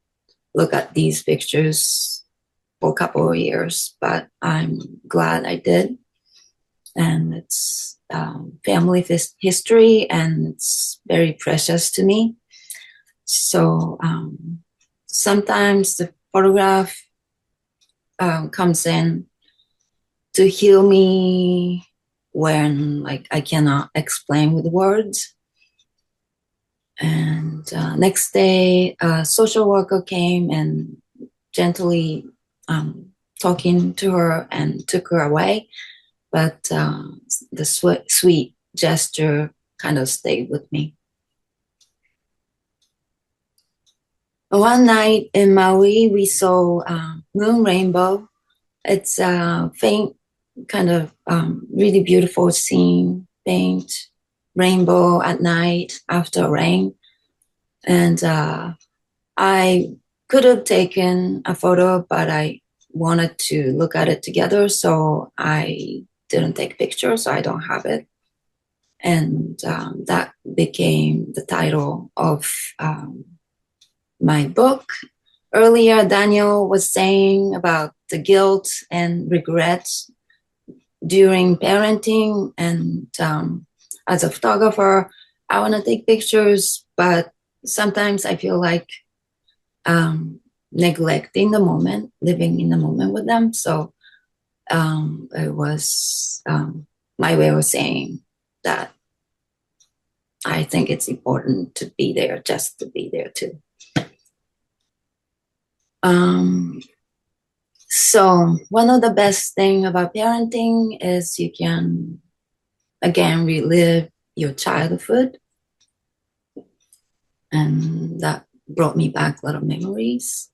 look at these pictures for a couple of years, but I'm glad I did. And it's family history, and it's very precious to me. So sometimes the photograph comes in to heal me when like I cannot explain with words. And next day, a social worker came and gently talking to her and took her away. But the sweet gesture kind of stayed with me. One night in Maui, we saw moon rainbow. It's a faint, kind of really beautiful scene, faint rainbow at night after rain. And I could have taken a photo, but I wanted to look at it together, so I didn't take pictures, so I don't have it. And that became the title of my book, earlier Daniel was saying about the guilt and regrets during parenting, and as a photographer, I want to take pictures, but sometimes I feel like neglecting the moment, living in the moment with them. So it was my way of saying that I think it's important to be there, just to be there too. So one of the best thing about parenting is you can, again, relive your childhood. And that brought me back a lot of memories.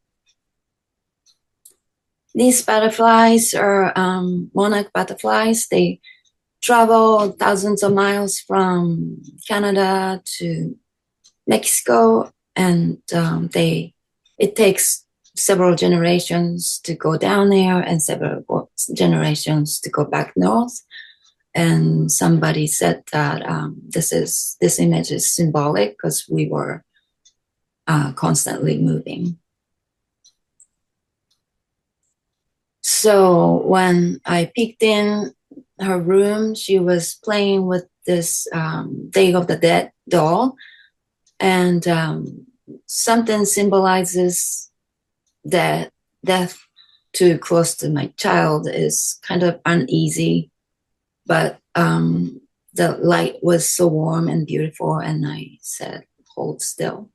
These butterflies are monarch butterflies. They travel thousands of miles from Canada to Mexico, and it takes several generations to go down there and several generations to go back north. And somebody said that this image is symbolic because we were constantly moving. So when I peeked in her room, she was playing with this Day of the Dead doll, and something symbolizes death too close to my child is kind of uneasy, but the light was so warm and beautiful, and I said, hold still,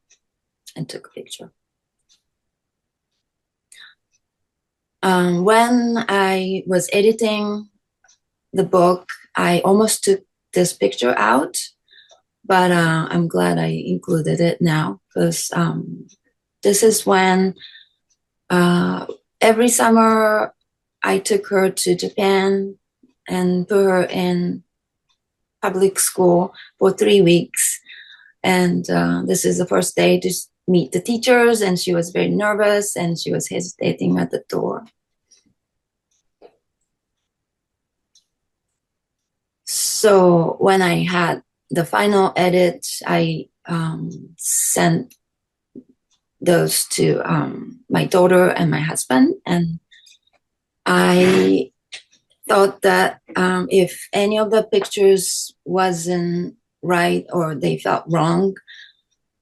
and took a picture. When I was editing the book, I almost took this picture out, but I'm glad I included it now, because this is when every summer I took her to Japan and put her in public school for 3 weeks. And this is the first day to meet the teachers, and she was very nervous and she was hesitating at the door. So when I had the final edit, I sent those to my daughter and my husband, and I thought that if any of the pictures wasn't right or they felt wrong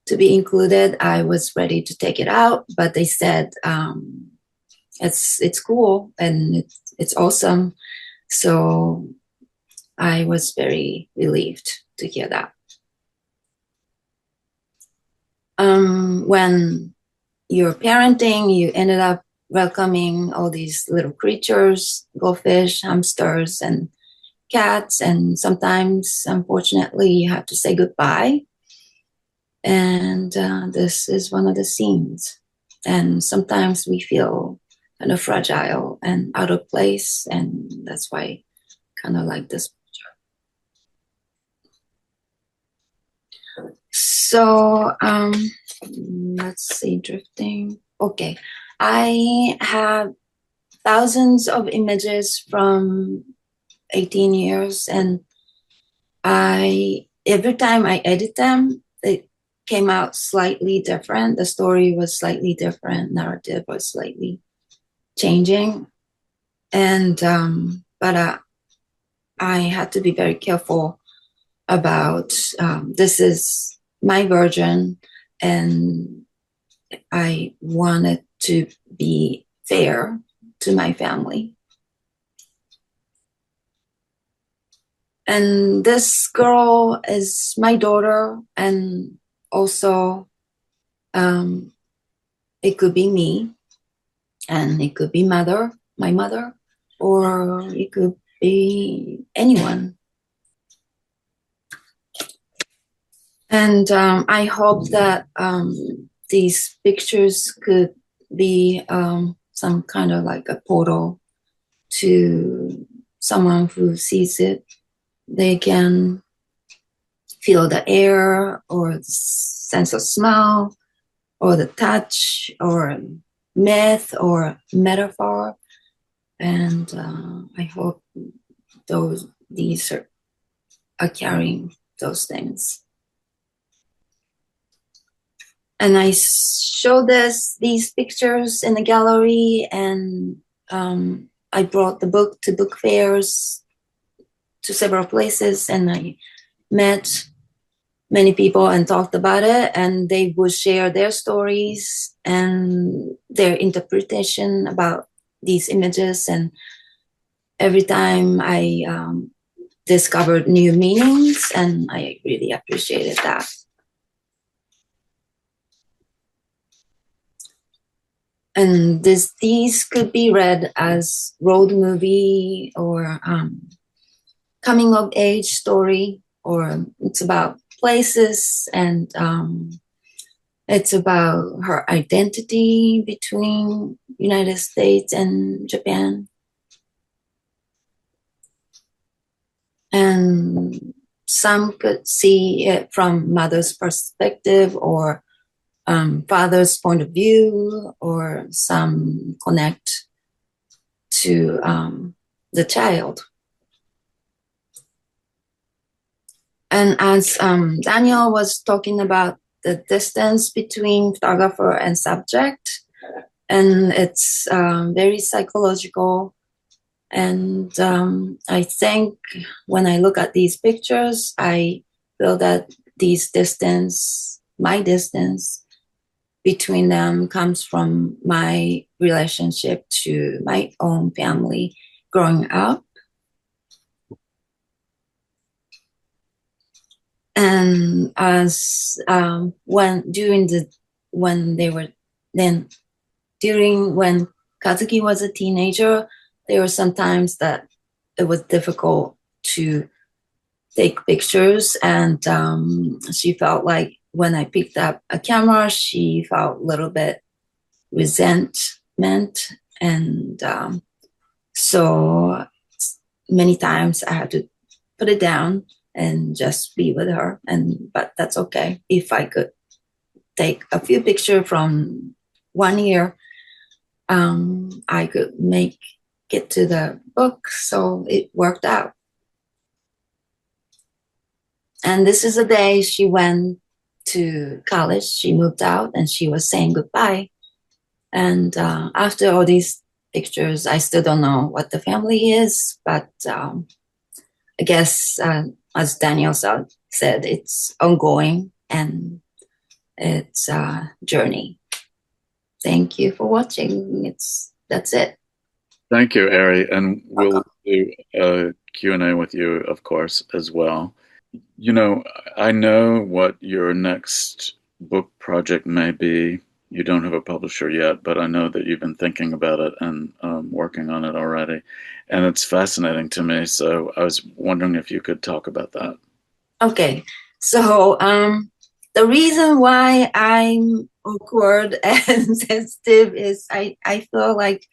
to be included, I was ready to take it out, but they said it's cool and it's awesome. So I was very relieved to hear that. When you're parenting, you ended up welcoming all these little creatures, goldfish, hamsters, and cats, and sometimes, unfortunately, you have to say goodbye. And this is one of the scenes. And sometimes we feel kind of fragile and out of place, and that's why I kind of like this picture. So let's see, drifting. Okay, I have thousands of images from 18 years, and every time I edit them, it came out slightly different. The story was slightly different, narrative was slightly changing, and but I had to be very careful about this is my version, and I wanted to be fair to my family. And this girl is my daughter, and also it could be me, and it could be my mother, or it could be anyone. And I hope that these pictures could be some kind of like a portal to someone who sees it. They can feel the air or the sense of smell or the touch or myth or metaphor. And I hope these are carrying those things. And I showed these pictures in the gallery, and I brought the book to book fairs, to several places, and I met many people and talked about it, and they would share their stories and their interpretation about these images. And every time I discovered new meanings, and I really appreciated that. And these could be read as road movie or coming of age story, or it's about places, and it's about her identity between United States and Japan. And some could see it from mother's perspective, or father's point of view, or some connect to the child. And as Daniel was talking about the distance between photographer and subject, and it's very psychological. And I think when I look at these pictures, I feel that my distance between them comes from my relationship to my own family growing up. And as when Kazuki was a teenager, there were some times that it was difficult to take pictures, and she felt like when I picked up a camera, she felt a little bit resentment, and so many times I had to put it down and just be with her. But that's okay. If I could take a few pictures from 1 year, I could get to the book, so it worked out. And this is the day she went to college. She moved out, and she was saying goodbye. And after all these pictures, I still don't know what the family is, but I guess, as Daniel said, it's ongoing, and it's a journey. Thank you for watching. That's it. Thank you, Eri, and we'll do a Q&A with you, of course, as well. You know, I know what your next book project may be. You don't have a publisher yet, but I know that you've been thinking about it and working on it already. And it's fascinating to me. So I was wondering if you could talk about that. Okay. So the reason why I'm awkward and sensitive is I feel like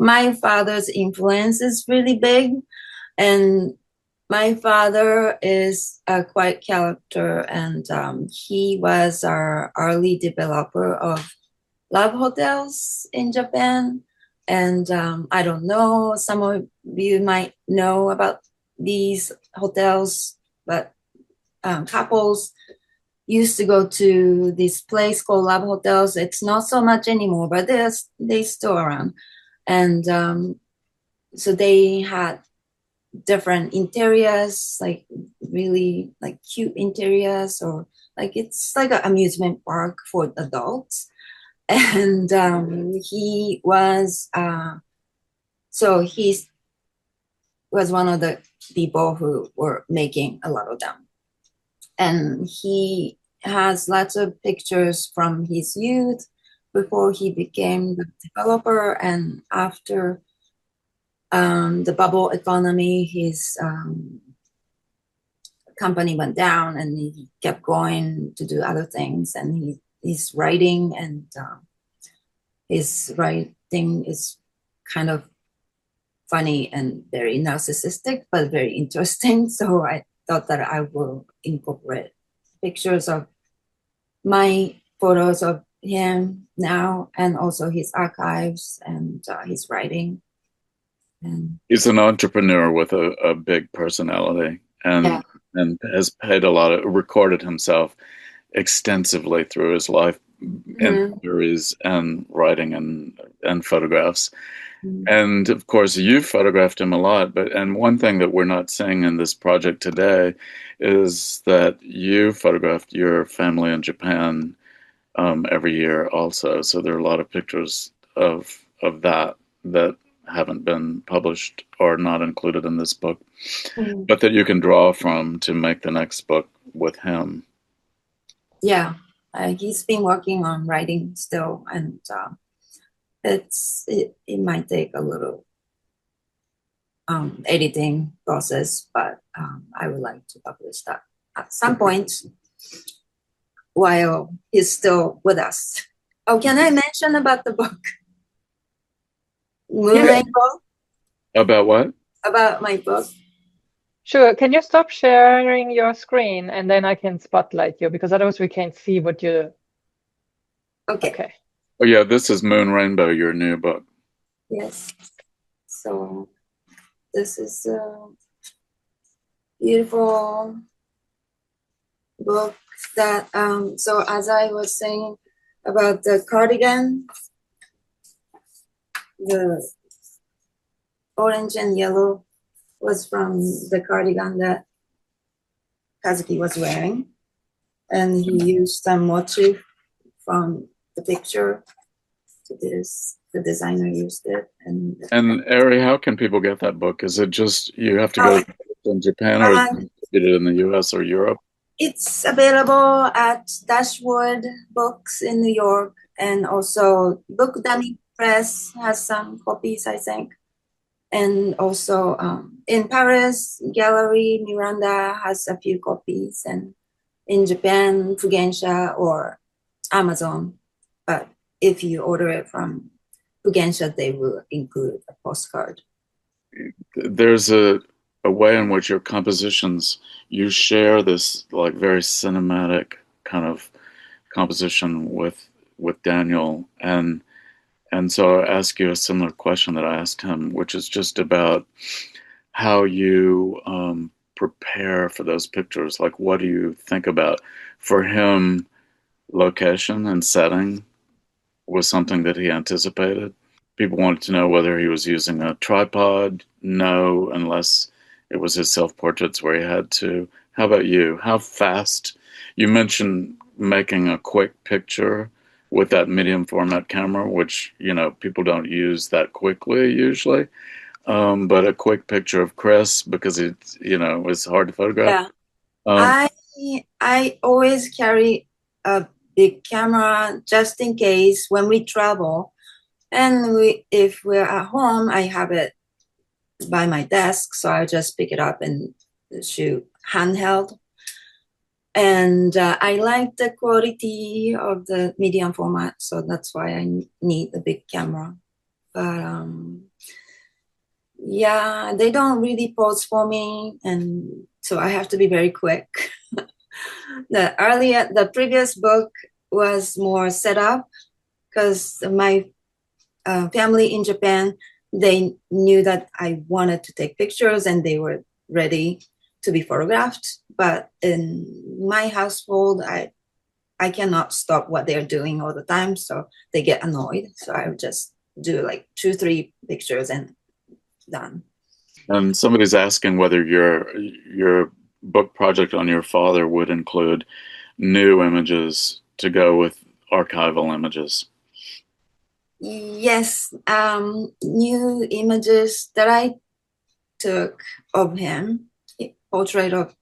my father's influence is really big. And my father is a quiet character, and he was our early developer of love hotels in Japan. And I don't know, some of you might know about these hotels, but couples used to go to this place called love hotels. It's not so much anymore, but they're still around. And so they had different interiors, like really like cute interiors, or like it's like an amusement park for adults. And he was one of the people who were making a lot of them. And he has lots of pictures from his youth before he became the developer, and after the bubble economy, his company went down, and he kept going to do other things. And he's writing, and his writing is kind of funny and very narcissistic, but very interesting. So I thought that I will incorporate pictures of my photos of him now, and also his archives and his writing. And he's an entrepreneur with a big personality, and has recorded himself extensively through his life, interviews and writing and photographs. And of course, you photographed him a lot, and one thing that we're not seeing in this project today is that you photographed your family in Japan every year also. So there are a lot of pictures of that haven't been published or not included in this book, but that you can draw from to make the next book with him. Yeah, he's been working on writing still, and it might take a little editing process, but I would like to publish that at some point while he's still with us. Oh, can I mention about the book? Moon Rainbow? About what? About my book. Sure. Can you stop sharing your screen and then I can spotlight you, because otherwise we can't see what you... Okay. Oh yeah, this is Moon Rainbow, your new book. Yes. So this is a beautiful book that, so as I was saying about the cardigan, the orange and yellow was from the cardigan that Kazuki was wearing. And he used some motif from the picture to this. The designer used it. And Eri, how can people get that book? Is it just you have to go in Japan, or is it in the US or Europe? It's available at Dashwood Books in New York, and also Book Dummy Press has some copies, I think. And also in Paris, Gallery Miranda has a few copies, and in Japan, Fugensha or Amazon. But if you order it from Fugensha, they will include a postcard. There's a way in which your compositions, you share this like very cinematic kind of composition with Daniel, and so I ask you a similar question that I asked him, which is just about how you prepare for those pictures. Like, what do you think about? For him, location and setting was something that he anticipated. People wanted to know whether he was using a tripod. No, unless it was his self-portraits where he had to. How about you? How fast? You mentioned making a quick picture with that medium format camera, which, you know, people don't use that quickly usually. But a quick picture of Chris, because it's, you know, it's hard to photograph. Yeah. I always carry a big camera just in case when we travel. And if we're at home, I have it by my desk, so I just pick it up and shoot handheld. And I like the quality of the medium format, so that's why I need a big camera. But yeah, they don't really pose for me, and so I have to be very quick. The previous book was more set up because my family in Japan, they knew that I wanted to take pictures and they were ready to be photographed. But in my household, I cannot stop what they're doing all the time, so they get annoyed. So I would just do like 2-3 pictures and done. And somebody's asking whether your book project on your father would include new images to go with archival images. Yes, new images that I took of him, portrait of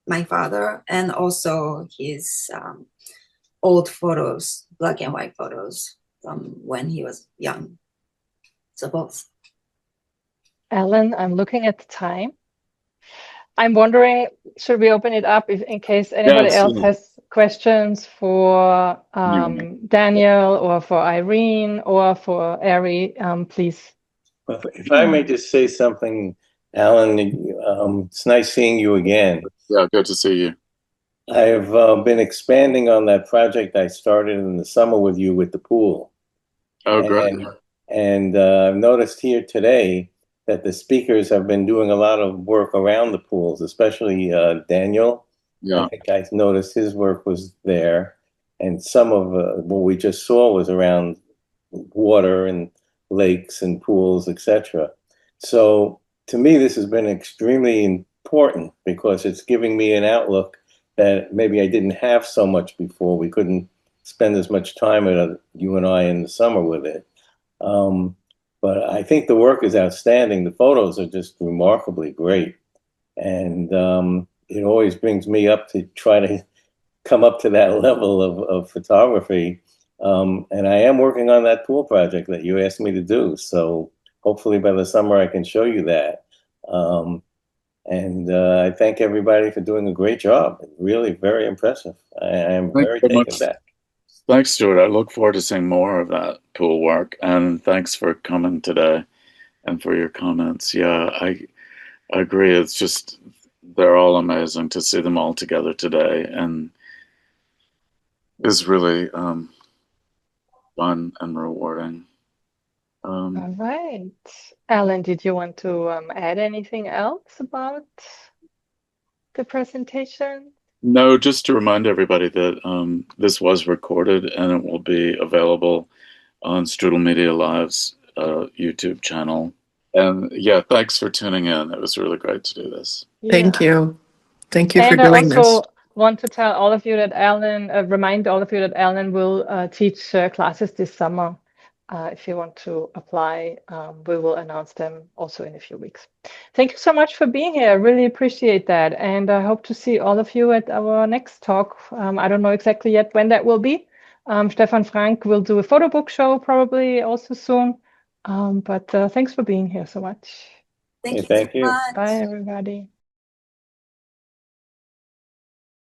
my father, and also his old photos, black and white photos from when he was young. So both. Alan, I'm looking at the time. I'm wondering, should we open it up in case anybody else has questions for Daniel or for Irene or for Eri, please. Well, if I may just say something, Alan, it's nice seeing you again. Yeah, good to see you. I've been expanding on that project I started in the summer with you with the pool. Oh, great. And I've noticed here today that the speakers have been doing a lot of work around the pools, especially Daniel. Yeah. I think I noticed his work was there. and some of what we just saw was around water and lakes and pools, etc. So to me, this has been extremely important because it's giving me an outlook that maybe I didn't have so much before. We couldn't spend as much time, you and I, in the summer with it. But I think the work is outstanding. The photos are just remarkably great. And it always brings me up to try to come up to that level of photography. And I am working on that pool project that you asked me to do. So hopefully by the summer I can show you that. And I thank everybody for doing a great job. Really very impressive. I am very taken back. Thanks, Stuart. I look forward to seeing more of that pool work. And thanks for coming today and for your comments. Yeah, I agree. It's just, they're all amazing. To see them all together today and is really fun and rewarding. All right. Alan, did you want to add anything else about the presentation? No, just to remind everybody that this was recorded and it will be available on StrudelmediaLive's YouTube channel. And yeah, thanks for tuning in. It was really great to do this. Thank you. Thank you for And doing this. I also want to tell all of you that remind all of you that Alan will teach classes this summer. If you want to apply, we will announce them also in a few weeks. Thank you so much for being here. I really appreciate that. And I hope to see all of you at our next talk. I don't know exactly yet when that will be. Stefan Frank will do a photo book show probably also soon. But thanks for being here so much. Thank you. Thank you. Bye, everybody.